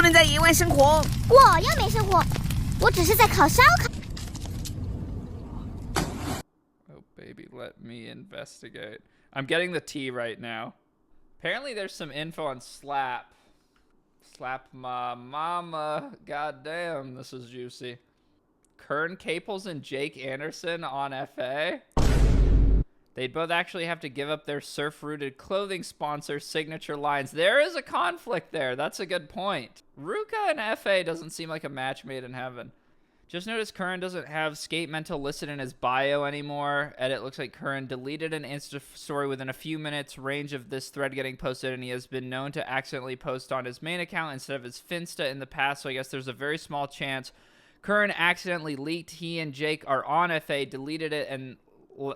们在野外生活。我又没生活，我只是在烤烧烤。Oh, baby, let me investigate. I'm getting the tea right now. Apparently there's some info on Slap. Slap my mama. Goddamn, this is juicy. Kern Caples and Jake Anderson on FA. They'd both actually have to give up their surf-rooted clothing sponsor signature lines. There is a conflict there. That's a good point. Ruka and FA doesn't seem like a match made in heaven. Just noticed Curran doesn't have Skate Mental listed in his bio anymore. Edit looks like Curran deleted an Insta story within a few minutes range of this thread getting posted, and he has been known to accidentally post on his main account instead of his Finsta in the past, so I guess there's a very small chance Curran accidentally leaked he and Jake are on FA, deleted it, and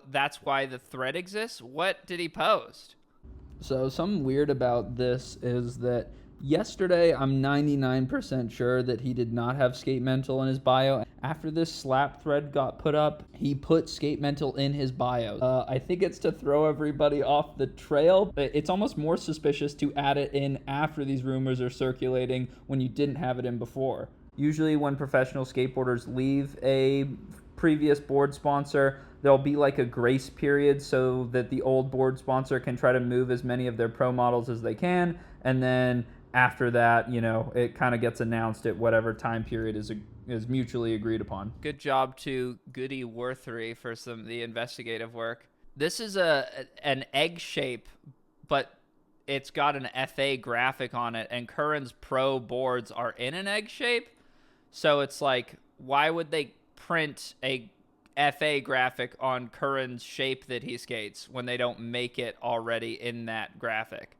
that's why the thread exists. What did he post? So something weird about this is that yesterday, I'm 99% sure that he did not have Skate Mental in his bio. After this Slap thread got put up, he put Skate Mental in his bio. I think it's to throw everybody off the trail. It's almost more suspicious to add it in after these rumors are circulating when you didn't have it in before. Usually when professional skateboarders leave a previous board sponsor, there'll be like a grace period so that the old board sponsor can try to move as many of their pro models as they can, and then after that, you know, it kind of gets announced at whatever time period is mutually agreed upon. Good job to Goody Worthery for some of the investigative work. This is an egg shape, but it's got an FA graphic on it, and Curran's pro boards are in an egg shape. So it's like, why would they print a FA graphic on Curran's shape that he skates when they don't make it already in that graphic?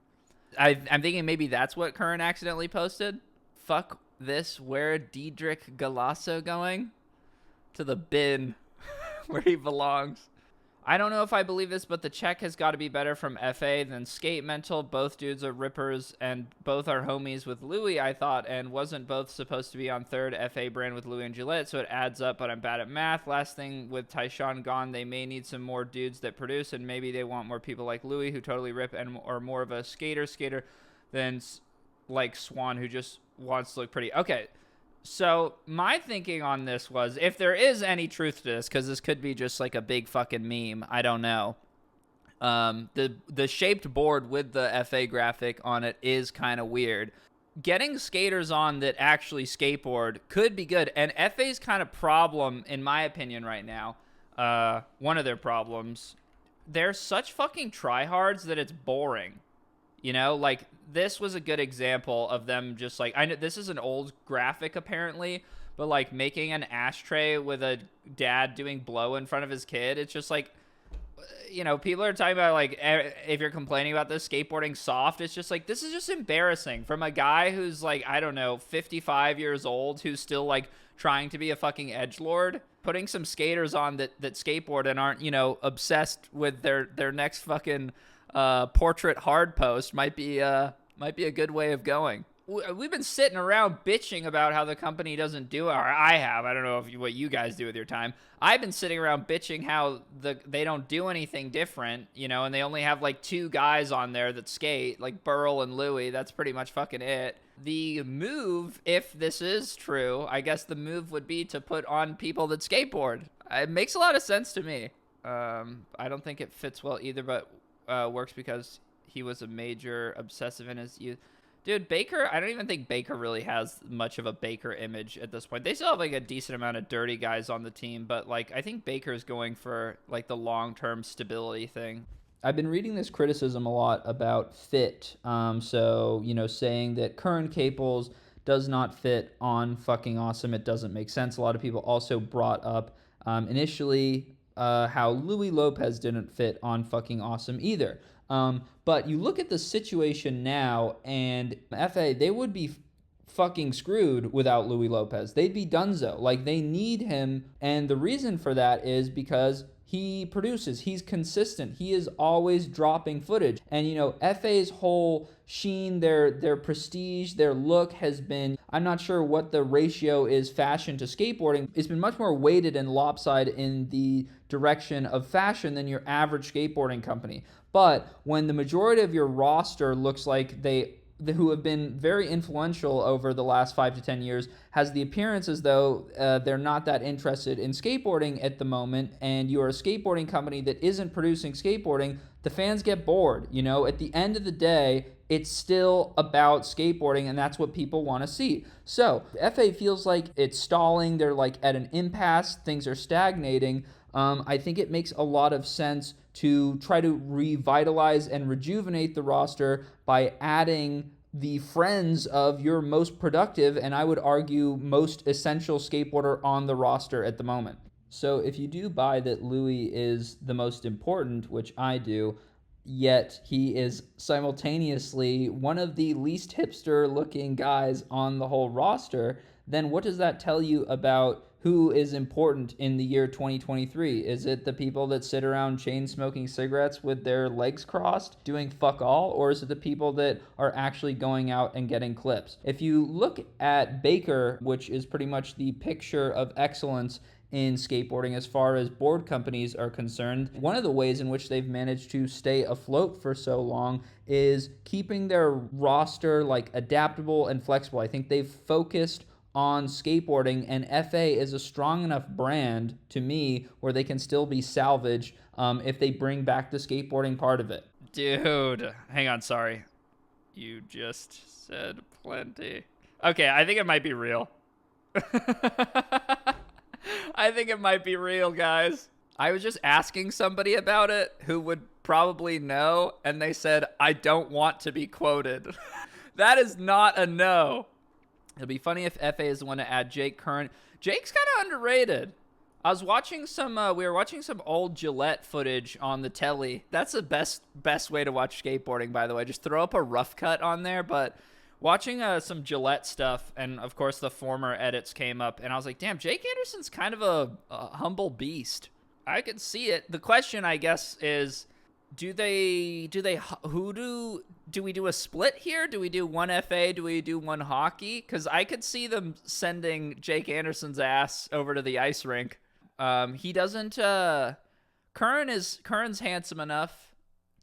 I'm thinking maybe that's what Curran accidentally posted. Fuck this. Where Diedrich Galasso going? To the bin where he belongs. I don't know if I believe this, but the check has got to be better from FA than Skate Mental. Both dudes are rippers, and both are homies with Louis, I thought, and wasn't both supposed to be on third FA brand with Louis and Gillette, so it adds up, but I'm bad at math. Last thing, with Tyshawn gone, they may need some more dudes that produce, and maybe they want more people like Louis who totally rip and are more of a skater than like Swan who just wants to look pretty. Okay. So my thinking on this was, if there is any truth to this, because this could be just like a big fucking meme, I don't know. The shaped board with the FA graphic on it is kind of weird. Getting skaters on that actually skateboard could be good. And FA's kind of problem, in my opinion right now, one of their problems, they're such fucking tryhards that it's boring. You know, like, this was a good example of them just, like, I know this is an old graphic, apparently, but, like, making an ashtray with a dad doing blow in front of his kid, it's just, like, you know, people are talking about, like, if you're complaining about this, skateboarding soft, it's just, like, this is just embarrassing from a guy who's, like, I don't know, 55 years old, who's still, like, trying to be a fucking edgelord. Putting some skaters on that skateboard and aren't, you know, obsessed with their next fucking portrait hard post might be a good way of going. We've been sitting around bitching about how the company doesn't do it, or I have. I don't know what you guys do with your time. I've been sitting around bitching how they don't do anything different, you know, and they only have like 2 guys on there that skate, like Burl and Louie. That's pretty much fucking it. The move, if this is true, I guess the move would be to put on people that skateboard. It makes a lot of sense to me. I don't think it fits well either, but works because he was a major obsessive in his youth. Dude, Baker, I don't even think Baker really has much of a Baker image at this point. They still have like a decent amount of dirty guys on the team, but like I think Baker's going for like the long-term stability thing. I've been reading this criticism a lot about fit. So, you know, saying that Kern Caples does not fit on Fucking Awesome. It doesn't make sense. A lot of people also brought up initially how Louis Lopez didn't fit on Fucking Awesome either. But you look at the situation now, and FA, they would be fucking screwed without Louis Lopez. They'd be donezo. Like, they need him, and the reason for that is because he produces. He's consistent. He is always dropping footage. And, you know, FA's whole sheen, their prestige, their look has been, I'm not sure what the ratio is fashion to skateboarding. It's been much more weighted and lopsided in the direction of fashion than your average skateboarding company. But when the majority of your roster looks like who have been very influential over the last 5 to 10 years, has the appearance as though they're not that interested in skateboarding at the moment, and you're a skateboarding company that isn't producing skateboarding, the fans get bored. You know, at the end of the day, it's still about skateboarding, and that's what people want to see. So FA feels like it's stalling. They're like at an impasse. Things are stagnating. I think it makes a lot of sense to try to revitalize and rejuvenate the roster by adding the friends of your most productive and I would argue most essential skateboarder on the roster at the moment. So if you do buy that Louis is the most important, which I do, yet he is simultaneously one of the least hipster looking guys on the whole roster, then what does that tell you about who is important in the year 2023? Is it the people that sit around chain smoking cigarettes with their legs crossed doing fuck all? Or is it the people that are actually going out and getting clips? If you look at Baker, which is pretty much the picture of excellence in skateboarding as far as board companies are concerned, one of the ways in which they've managed to stay afloat for so long is keeping their roster like adaptable and flexible. I think they've focused on skateboarding, and FA is a strong enough brand to me where they can still be salvaged if they bring back the skateboarding part of it. Dude, hang on, sorry. You just said plenty. Okay, I think it might be real. I think it might be real, guys. I was just asking somebody about it who would probably know, and they said, I don't want to be quoted. That is not a no. It'll be funny if FA is the one to add Jake Curran. Jake's kind of underrated. I was watching we were watching some old Gillette footage on the telly. That's the best way to watch skateboarding, by the way. Just throw up a rough cut on there, but watching some Gillette stuff, and of course the former edits came up, and I was like, damn, Jake Anderson's kind of a humble beast. I could see it. The question, I guess, is, do we do a split here? Do we do one FA? Do we do one hockey? Because I could see them sending Jake Anderson's ass over to the ice rink. He doesn't. Curran's handsome enough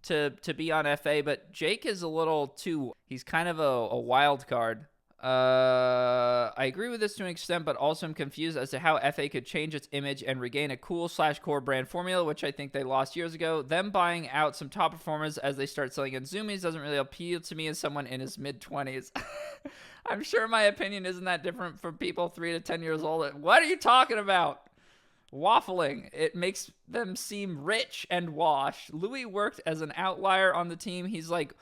to be on FA, but Jake is a little too. He's kind of a wild card. I agree with this to an extent, but also I'm confused as to how FA could change its image and regain a cool/core brand formula, which I think they lost years ago. Them buying out some top performers as they start selling in Zoomies doesn't really appeal to me as someone in his mid-20s. I'm sure my opinion isn't that different from people 3 to 10 years old. What are you talking about? Waffling. It makes them seem rich and washed. Louis worked as an outlier on the team. He's like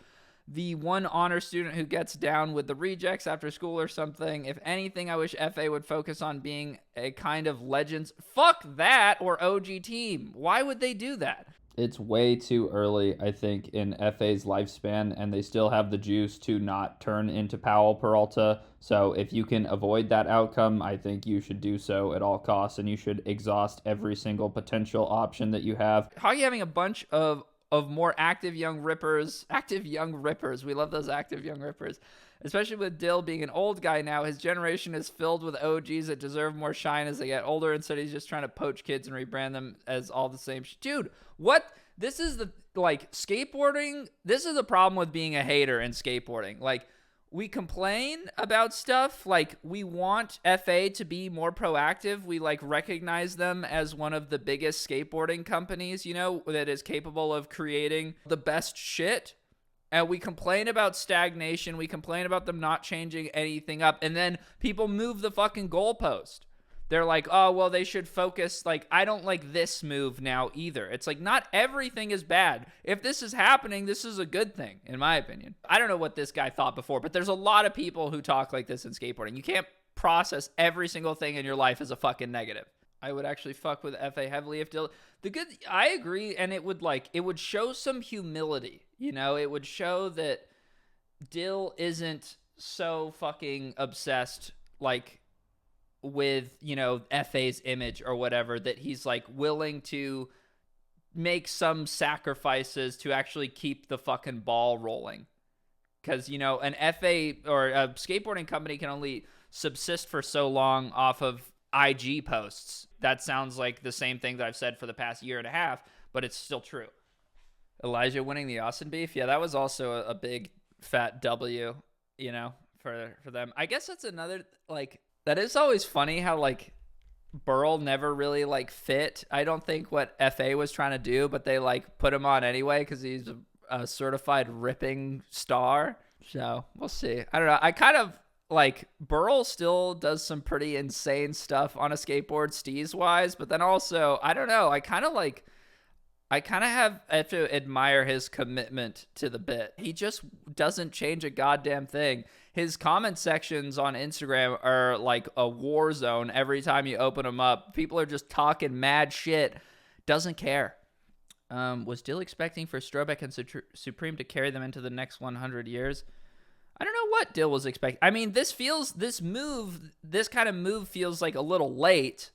the one honor student who gets down with the rejects after school or something. If anything, I wish FA would focus on being a kind of legends. Fuck that, or OG team. Why would they do that? It's way too early, I think, in FA's lifespan, and they still have the juice to not turn into Powell Peralta. So if you can avoid that outcome, I think you should do so at all costs, and you should exhaust every single potential option that you have. Hockey having a bunch of more active young rippers. We love those active young rippers. Especially with Dill being an old guy now, his generation is filled with OGs that deserve more shine as they get older. Instead, he's just trying to poach kids and rebrand them as all the same. Dude, what? This is skateboarding. This is the problem with being a hater in skateboarding. Like, we complain about stuff. Like, we want FA to be more proactive. We recognize them as one of the biggest skateboarding companies, that is capable of creating the best shit. And we complain about stagnation. We complain about them not changing anything up. And then people move the fucking goalpost. They're like, oh, well, they should focus. I don't like this move now either. It's not everything is bad. If this is happening, this is a good thing, in my opinion. I don't know what this guy thought before, but there's a lot of people who talk like this in skateboarding. You can't process every single thing in your life as a fucking negative. I would actually fuck with FA heavily if Dill. I agree, and it would show some humility. It would show that Dill isn't so fucking obsessed with FA's image or whatever, that he's willing to make some sacrifices to actually keep the fucking ball rolling. Because an FA or a skateboarding company can only subsist for so long off of IG posts. That sounds like the same thing that I've said for the past year and a half, but it's still true. Elijah winning the Austin beef, yeah, that was also a big fat W. you know, for them. I guess that's another, like, that is always funny how, like, Burl never really, like, fit. I don't think what FA was trying to do, but they, like, put him on anyway because he's a certified ripping star. So we'll see. I don't know. I kind of, like, Burl still does some pretty insane stuff on a skateboard steez wise, but then also, I don't know. I kind of have to admire his commitment to the bit. He just doesn't change a goddamn thing. His comment sections on Instagram are like a war zone every time you open them up. People are just talking mad shit. Doesn't care. Was Dill expecting for Strobeck and Supreme to carry them into the next 100 years? I don't know what Dill was expecting. I mean, this kind of move feels like a little late,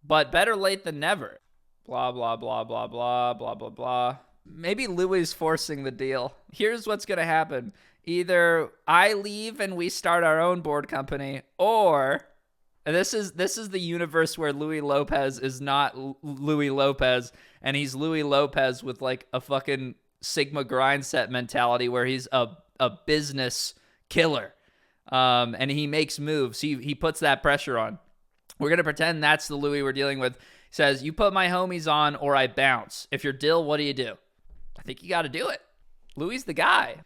but better late than never. Blah, blah, blah, blah, blah, blah, blah, blah. Maybe Louis forcing the deal. Here's what's going to happen. Either I leave and we start our own board company, or this is the universe where Louis Lopez is not Louis Lopez, and he's Louis Lopez with like a fucking Sigma grind set mentality where he's a business killer. And he makes moves. He puts that pressure on. We're going to pretend that's the Louis we're dealing with. Says, you put my homies on or I bounce. If you're Dill, what do? I think you got to do it. Louis the guy.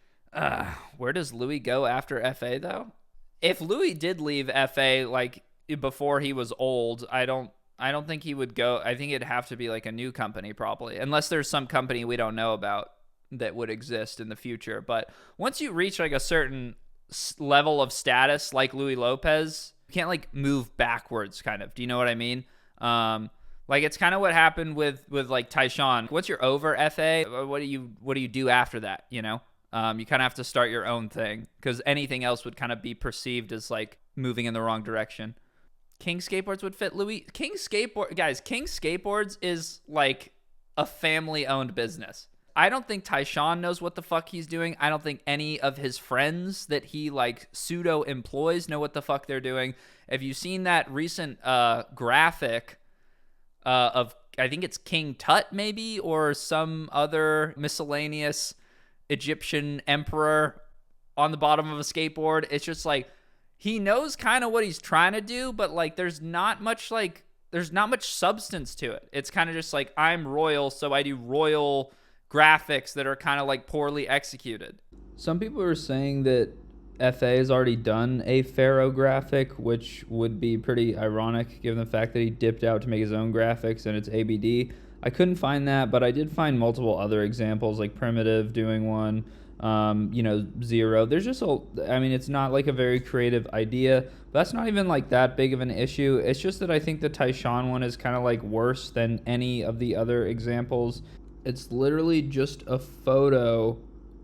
Where does Louis go after FA, though? If Louis did leave FA, like, before he was old, I don't think he would go. I think it'd have to be, like, a new company, probably. Unless there's some company we don't know about that would exist in the future. But once you reach, like, a certain level of status, like Louis Lopez, you can't, like, move backwards, kind of. Do you know what I mean? Like, it's kind of what happened with like Tyshawn. Once you're over FA, what do you do after that? You know, you kind of have to start your own thing because anything else would kind of be perceived as like moving in the wrong direction. King Skateboards would fit Louis. King Skateboards is like a family-owned business. I don't think Tyshawn knows what the fuck he's doing. I don't think any of his friends that he like pseudo employs know what the fuck they're doing. Have you seen that recent graphic of, I think it's King Tut maybe, or some other miscellaneous Egyptian emperor on the bottom of a skateboard? It's just like, he knows kind of what he's trying to do, but like there's not much substance to it. It's kind of just like, I'm royal, so I do royal graphics that are kind of like poorly executed. Some people are saying that FA has already done a Pharaoh graphic, which would be pretty ironic given the fact that he dipped out to make his own graphics and it's ABD. I couldn't find that, but I did find multiple other examples, like Primitive doing one, Zero. There's just it's not like a very creative idea, but that's not even like that big of an issue. It's just that I think the Tyshawn one is kind of like worse than any of the other examples. It's literally just a photo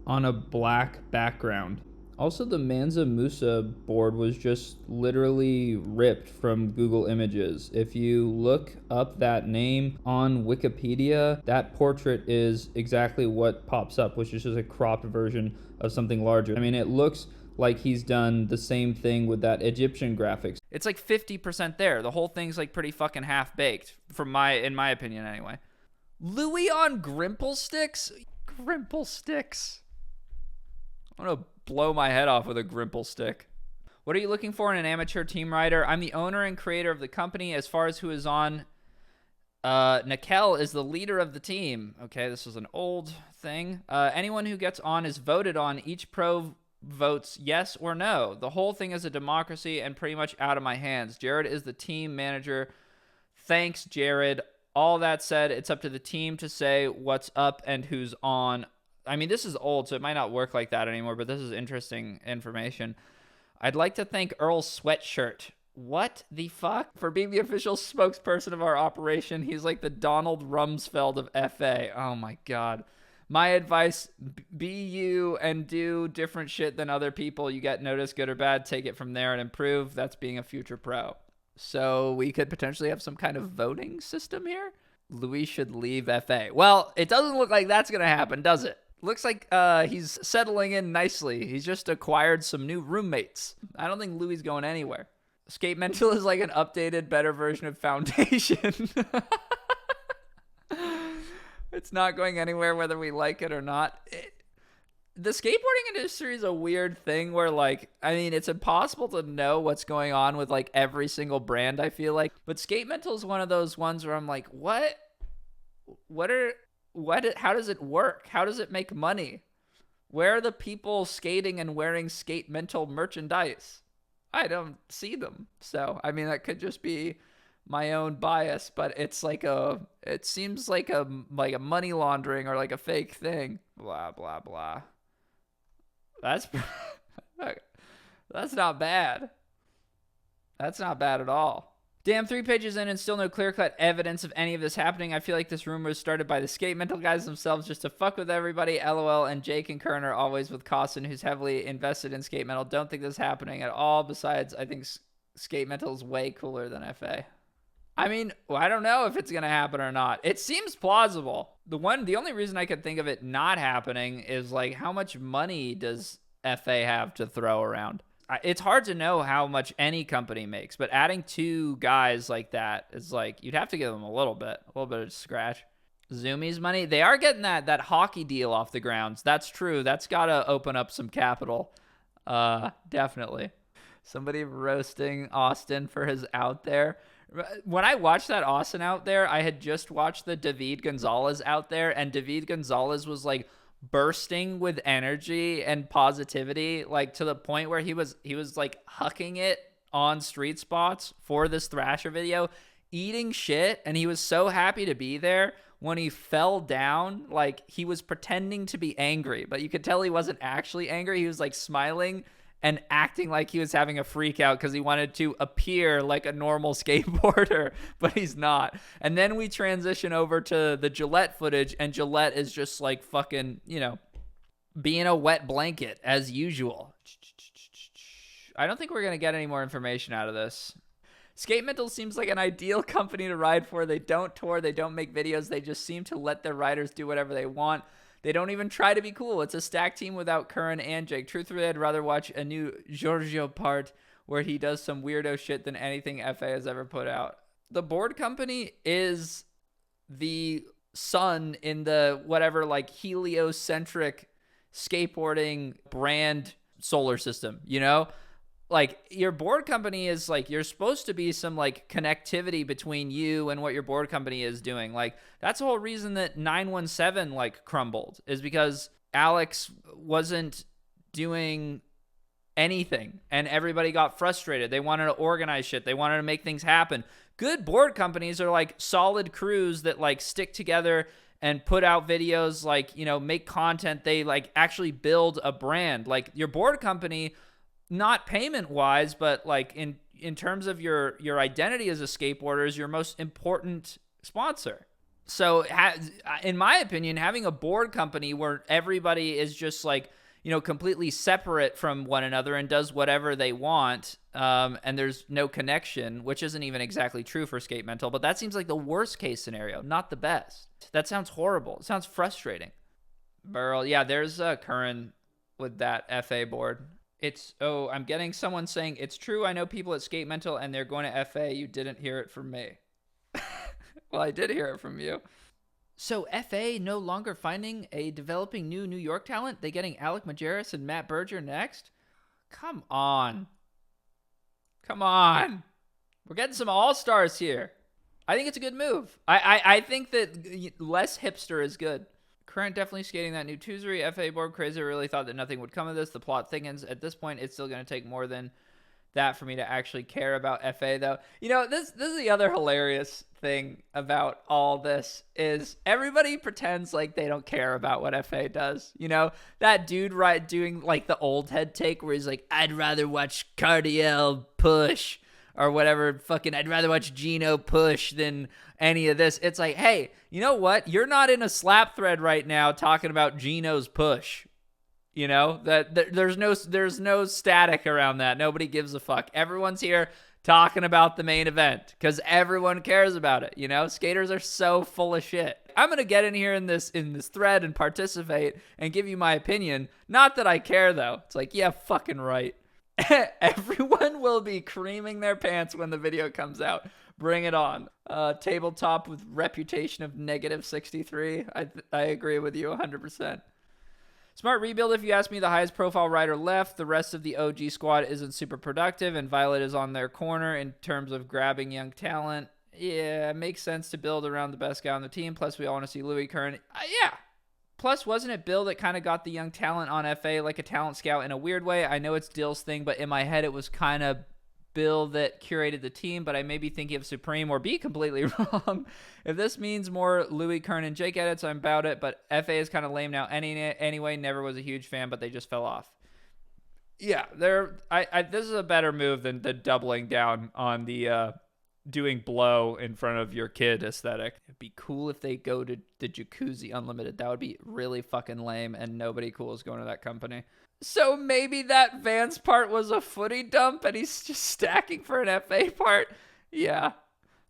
on a black background. Also, the Mansa Musa board was just literally ripped from Google Images. If you look up that name on Wikipedia, that portrait is exactly what pops up, which is just a cropped version of something larger. I mean, it looks like he's done the same thing with that Egyptian graphics. It's like 50% there. The whole thing's like pretty fucking half-baked, in my opinion anyway. Louis on Grimple Sticks? Grimple Sticks. I'm going to blow my head off with a Grimple stick. What are you looking for in an amateur team rider? I'm the owner and creator of the company. As far as who is on, Nakel is the leader of the team. Okay, this is an old thing. Anyone who gets on is voted on. Each pro votes yes or no. The whole thing is a democracy and pretty much out of my hands. Jared is the team manager. Thanks, Jared. All that said, it's up to the team to say what's up and who's on. I mean, this is old, so it might not work like that anymore, but this is interesting information. I'd like to thank Earl Sweatshirt. What the fuck? For being the official spokesperson of our operation. He's like the Donald Rumsfeld of FA. Oh my God. My advice, be you and do different shit than other people. You get noticed, good or bad, take it from there and improve. That's being a future pro. So we could potentially have some kind of voting system here? Louis should leave FA. Well, it doesn't look like that's going to happen, does it? Looks like he's settling in nicely. He's just acquired some new roommates. I don't think Louis is going anywhere. Skate Mental is like an updated, better version of Foundation. It's not going anywhere whether we like it or not. the skateboarding industry is a weird thing where, like, I mean, it's impossible to know what's going on with, like, every single brand, I feel like. But Skate Mental is one of those ones where I'm like, how does it work? How does it make money? Where are the people skating and wearing Skate Mental merchandise? I don't see them. So, I mean, that could just be my own bias, but it's like it seems like a money laundering or like a fake thing. Blah, blah, blah. That's not bad. That's not bad at all. Damn, 3 pages in and still no clear-cut evidence of any of this happening. I feel like this rumor was started by the Skate Mental guys themselves just to fuck with everybody. LOL. And Jake and Kern are always with Costin, who's heavily invested in Skate Mental. Don't think this is happening at all. Besides, I think Skate Mental is way cooler than FA. I mean, I don't know if it's going to happen or not. It seems plausible. The only reason I could think of it not happening is, like, how much money does FA have to throw around? It's hard to know how much any company makes, but adding 2 guys like that is like, you'd have to give them a little bit of scratch. Zoomies money, they are getting that hockey deal off the grounds. That's true. That's got to open up some capital. Definitely. Somebody roasting Austin for his out there. When I watched that Austin out there, I had just watched the David Gonzalez out there, and David Gonzalez was like bursting with energy and positivity, like to the point where he was like hucking it on street spots for this Thrasher video, eating shit, and he was so happy to be there. When he fell down, like, he was pretending to be angry, but you could tell he wasn't actually angry. He was like smiling and acting like he was having a freak out because he wanted to appear like a normal skateboarder, but he's not. And then we transition over to the Gillette footage, and Gillette is just like fucking, being a wet blanket as usual. I don't think we're going to get any more information out of this. Skate Mental seems like an ideal company to ride for. They don't tour, they don't make videos, they just seem to let their riders do whatever they want. They don't even try to be cool. It's a stacked team without Curran and Jake. Truthfully, I'd rather watch a new Giorgio part where he does some weirdo shit than anything FA has ever put out. The board company is the sun in the whatever, like, heliocentric skateboarding brand solar system, Like, your board company is, like, you're supposed to be some, like, connectivity between you and what your board company is doing. Like, that's the whole reason that 917, like, crumbled, is because Alex wasn't doing anything, and everybody got frustrated. They wanted to organize shit. They wanted to make things happen. Good board companies are, like, solid crews that, like, stick together and put out videos, like, make content. They, like, actually build a brand. Like, your board company, not payment wise, but like in terms of your identity as a skateboarder, is your most important sponsor. So in my opinion, having a board company where everybody is just like, completely separate from one another and does whatever they want, and there's no connection, which isn't even exactly true for Skate Mental, but that seems like the worst case scenario, not the best. That sounds horrible. It sounds frustrating. Burl, yeah, there's Curran with that FA board. I'm getting someone saying, it's true, I know people at Skate Mental and they're going to FA. You didn't hear it from me. Well, I did hear it from you. So FA no longer finding a developing new New York talent? They getting Alec Majerus and Matt Berger next? Come on. We're getting some all-stars here. I think it's a good move. I think that less hipster is good. Current definitely skating that new Tuesday FA board. Crazy really thought that nothing would come of this. The plot thickens. At this point, it's still going to take more than that for me to actually care about FA, though. This is the other hilarious thing about all this is everybody pretends like they don't care about what FA does. That dude doing like the old head take where he's like, I'd rather watch Cardiel push or whatever, fucking I'd rather watch Gino push than any of this. It's like, hey, you know what? You're not in a slap thread right now talking about Gino's push. That there's no static around that. Nobody gives a fuck. Everyone's here talking about the main event because everyone cares about it. Skaters are so full of shit. I'm gonna get in here in this thread and participate and give you my opinion. Not that I care though. It's like, yeah, fucking right. Everyone will be creaming their pants when the video comes out. Bring it on. Tabletop with reputation of -63. I agree with you 100%. Smart rebuild if you ask me. The highest profile rider left. The rest of the OG squad isn't super productive, and Violet is on their corner in terms of grabbing young talent. Yeah, it makes sense to build around the best guy on the team. Plus, we all want to see Louis Curran. Yeah. Plus, wasn't it Bill that kind of got the young talent on FA like a talent scout in a weird way? I know it's Dill's thing, but in my head, it was kind of Bill that curated the team, but I may be thinking of Supreme or be completely wrong. If this means more Louis Curran and Jake edits, I'm about it, but FA is kind of lame now anyway. Never was a huge fan, but they just fell off. Yeah, this is a better move than the doubling down on the doing blow in front of your kid aesthetic. It'd be cool if they go to the Jacuzzi Unlimited. That would be really fucking lame, and nobody cool is going to that company. So maybe that Vance part was a footy dump and he's just stacking for an FA part? Yeah.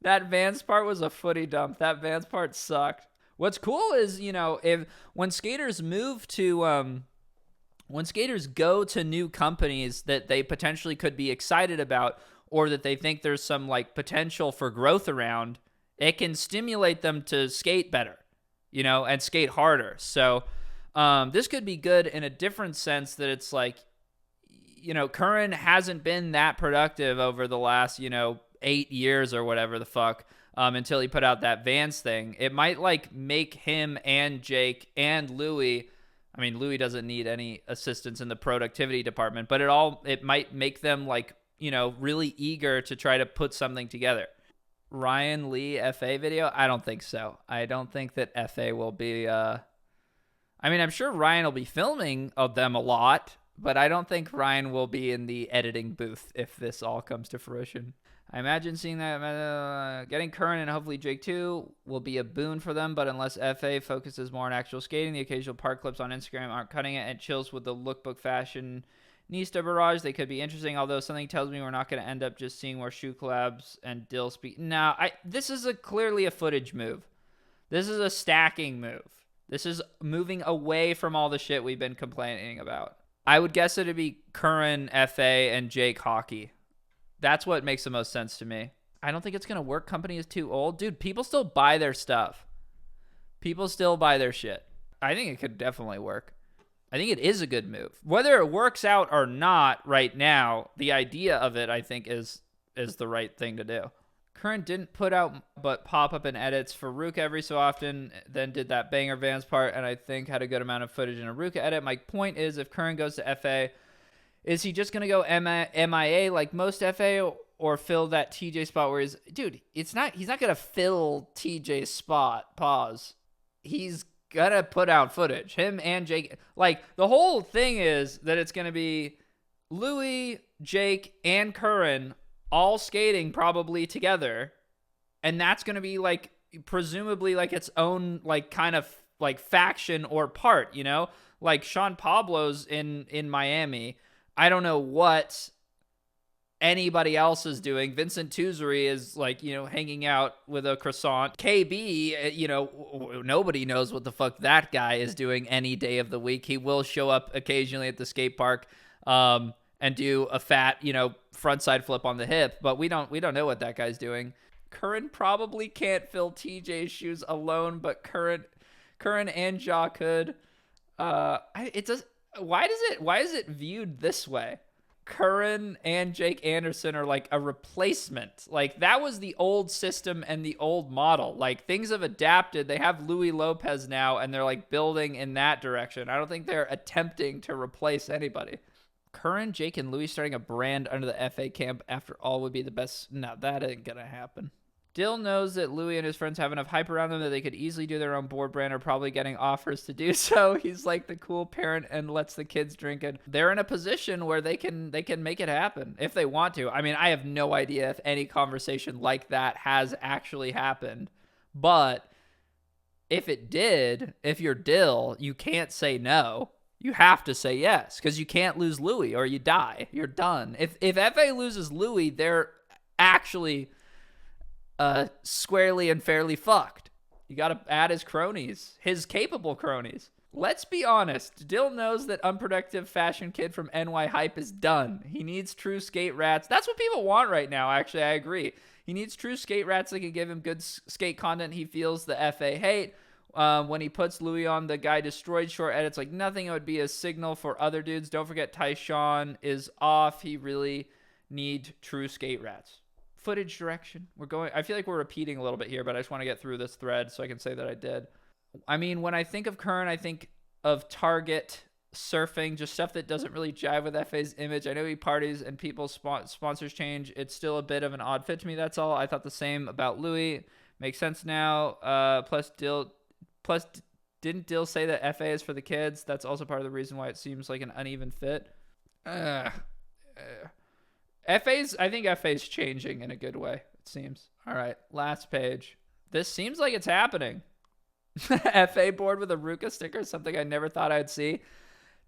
That Vance part was a footy dump. That Vance part sucked. What's cool is, when skaters when skaters go to new companies that they potentially could be excited about or that they think there's some like potential for growth around, it can stimulate them to skate better, and skate harder. So this could be good in a different sense that it's like, Curran hasn't been that productive over the last, 8 years or whatever the fuck, until he put out that Vance thing. It might like make him and Jake and Louis. I mean, Louis doesn't need any assistance in the productivity department, but it might make them like, really eager to try to put something together. Ryan Lee FA video? I don't think so. I don't think that FA will be, I'm sure Ryan will be filming of them a lot, but I don't think Ryan will be in the editing booth if this all comes to fruition. I imagine seeing that getting Curran and hopefully Jake too will be a boon for them, but unless FA focuses more on actual skating, the occasional park clips on Instagram aren't cutting it, and chills with the lookbook fashion Nista barrage, they could be interesting, although something tells me we're not going to end up just seeing more shoe collabs and Dill speak. No, this is clearly a footage move. This is a stacking move. This is moving away from all the shit we've been complaining about. I would guess it'd be Curran, FA, and Jake Hockey. That's what makes the most sense to me. I don't think it's going to work. Company is too old. Dude, people still buy their stuff. People still buy their shit. I think it could definitely work. I think it is a good move. Whether it works out or not right now, the idea of it, I think, is the right thing to do. Curran didn't put out but pop-up and edits for Ruka every so often, then did that banger Vance part, and I think had a good amount of footage in a Ruka edit. My point is, if Curran goes to FA, is he just going to go MIA like most FA or fill that TJ spot where he's not going to fill TJ's spot. Pause. He's going to put out footage. Him and Jake. Like, the whole thing is that it's going to be Louis, Jake, and Curran all skating probably together, and that's going to be like presumably like its own like kind of like faction or part, like Sean Pablo's in Miami. I don't know what anybody else is doing. Vincent Tuzeri is like, hanging out with a croissant. KB, nobody knows what the fuck that guy is doing any day of the week. He will show up occasionally at the skate park and do a fat, frontside flip on the hip, but we don't know what that guy's doing. Curran probably can't fill TJ's shoes alone, but Curran and Ja could. Why is it viewed this way? Curran and Jake Anderson are like a replacement. Like, that was the old system and the old model. Like, things have adapted. They have Louis Lopez now, and they're like building in that direction. I don't think they're attempting to replace anybody. Curran, Jake, and Louis starting a brand under the FA camp after all would be the best. No, that ain't gonna happen. Dill knows that Louis and his friends have enough hype around them that they could easily do their own board brand, or probably getting offers to do so. He's like the cool parent and lets the kids drink it. They're in a position where they can make it happen if they want to. I mean, I have no idea if any conversation like that has actually happened, but if it did, if you're Dill, you can't say no. You have to say yes, because you can't lose Louis or you die. You're done. If FA loses Louis, they're actually squarely and fairly fucked. You got to add his cronies, his capable cronies. Let's be honest. Dill knows that unproductive fashion kid from NY Hype is done. He needs true skate rats. That's what people want right now, actually. I agree. He needs true skate rats that can give him good skate content he feels the FA hate. when he puts Louis on the guy destroyed short edits like nothing. It would be a signal for other dudes. Don't forget Tyshawn is off. He really need true skate rats. Footage direction. I feel like we're repeating a little bit here, but I just want to get through this thread so I can say that I did. I mean, when I think of Curran, I think of Target, surfing, just stuff that doesn't really jive with FA's image. I know he parties and people's sponsors change. It's still a bit of an odd fit to me. That's all. I thought the same about Louis. Makes sense now. Plus, didn't Dill say that FA is for the kids? That's also part of the reason why it seems like an uneven fit. I think FA's changing in a good way, it seems. All right, last page. This seems like it's happening. FA board with a Ruka sticker, something I never thought I'd see.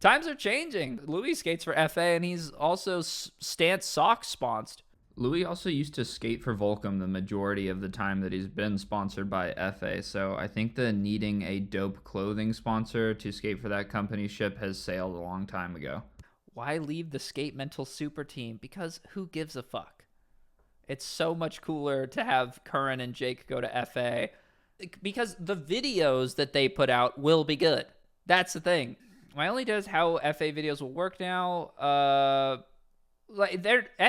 Times are changing. Louis skates for FA, and he's also Stance Socks sponsored. Louis also used to skate for Volcom the majority of the time that he's been sponsored by FA, so I think the needing a dope clothing sponsor to skate for that company ship has sailed a long time ago. Why leave the Skate Mental Super Team? Because who gives a fuck? It's so much cooler to have Curran and Jake go to FA because the videos that they put out will be good. That's the thing. My only does how FA videos will work now. Like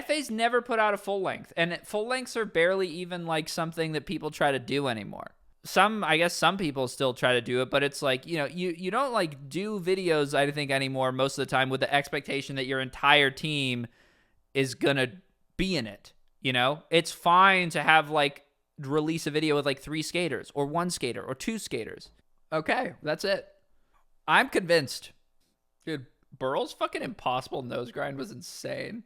FA's never put out a full length, and full lengths are barely even like something that people try to do anymore. I guess some people still try to do it, but it's like, you don't like do videos, I think, anymore most of the time with the expectation that your entire team is gonna be in it. It's fine to have like release a video with like 3 skaters or 1 skater or 2 skaters. Okay, that's it. I'm convinced. Dude, Burl's fucking impossible nose grind was insane.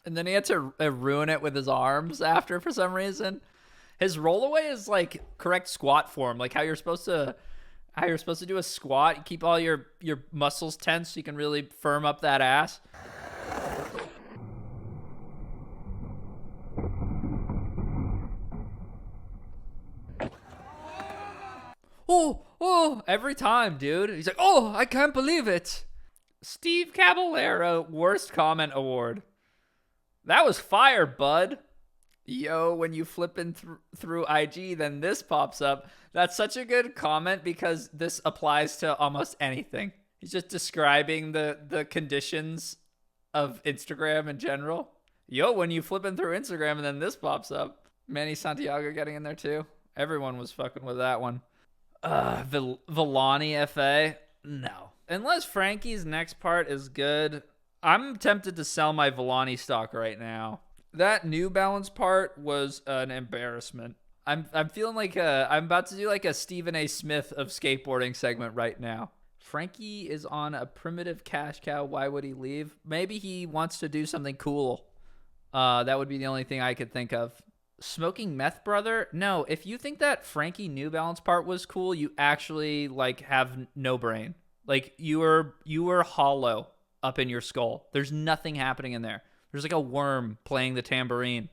And then he had to ruin it with his arms after for some reason. His rollaway is like correct squat form, like how you're supposed to do a squat. You keep all your muscles tense so you can really firm up that ass. Oh, every time, dude. He's like, oh, I can't believe it. Steve Caballero, worst comment award. That was fire, bud. Yo, when you flipping through IG, then this pops up. That's such a good comment because this applies to almost anything. He's just describing the conditions of Instagram in general. Yo, when you flipping through Instagram and then this pops up. Manny Santiago getting in there too. Everyone was fucking with that one. Villani FA? No. Unless Frankie's next part is good, I'm tempted to sell my Villani stock right now. That New Balance part was an embarrassment. I'm feeling like I'm about to do like a Stephen A. Smith of skateboarding segment right now. Frankie is on a primitive cash cow. Why would he leave? Maybe he wants to do something cool. That would be the only thing I could think of. Smoking Meth Brother? No, if you think that Frankie New Balance part was cool, you actually like have no brain. Like you were hollow up in your skull. There's nothing happening in there. There's like a worm playing the tambourine.